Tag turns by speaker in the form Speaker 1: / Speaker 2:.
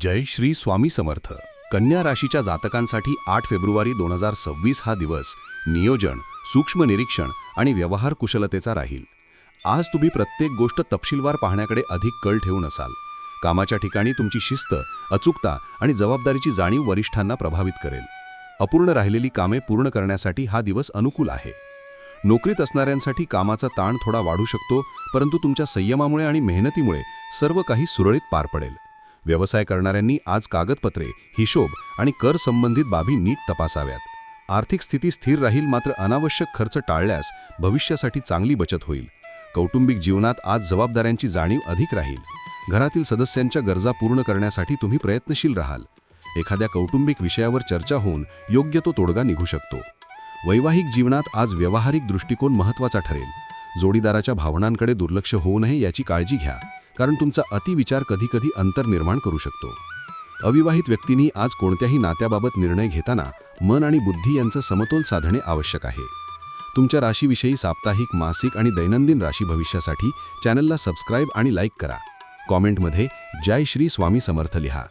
Speaker 1: जय श्री स्वामी समर्थ. कन्या राशीच्या जातकांसाठी 8 फेब्रुवारी 2026 हा दिवस नियोजन, सूक्ष्म निरीक्षण आणि व्यवहार कुशलतेचा राहील. आज तुम्ही प्रत्येक गोष्ट तपशीलवार पाहण्याकडे अधिक कल ठेवून असाल. कामाच्या ठिकाणी तुमची शिस्त, अचूकता आणि जबाबदारीची जाणीव वरिष्ठांना प्रभावित करेल. अपूर्ण राहिलेली कामे पूर्ण करण्यासाठी हा दिवस अनुकूल आहे. नोकरीत असणाऱ्यांसाठी कामाचा ताण थोडा वाढू शकतो, परंतु तुमच्या संयमामुळे आणि मेहनतीमुळे सर्व काही सुरळीत पार पडेल. व्यवसाय करणाऱ्यांनी आज कागदपत्रे, हिशोब आणि कर संबंधित बाबी नीट तपासाव्यात. आर्थिक स्थिती स्थिर राहील, मात्र अनावश्यक खर्च टाळल्यास भविष्यासाठी चांगली बचत होईल. कौटुंबिक जीवनात आज जबाबदाऱ्यांची जाणीव अधिक राहील. घरातील सदस्यांच्या गरजा पूर्ण करण्यासाठी तुम्ही प्रयत्नशील राहाल. एखाद्या कौटुंबिक विषयावर चर्चा होऊन योग्य तो तोडगा निघू शकतो. वैवाहिक जीवनात आज व्यावहारिक दृष्टिकोन महत्त्वाचा ठरेल. जोडीदाराच्या भावनांकडे दुर्लक्ष होऊ नये याची काळजी घ्या, कारण तुमचा अतिविचार कधीकधी अंतर निर्माण करू शकतो. अविवाहित व्यक्तींनी आज कोणत्याही नात्याबाबत निर्णय घेताना मन आणि बुद्धी यांचं समतोल साधणे आवश्यक आहे. तुमच्या राशीविषयी साप्ताहिक, मासिक आणि दैनंदिन राशी भविष्यासाठी चॅनलला सबस्क्राईब आणि लाईक करा. कॉमेंटमध्ये जय श्री स्वामी समर्थ लिहा.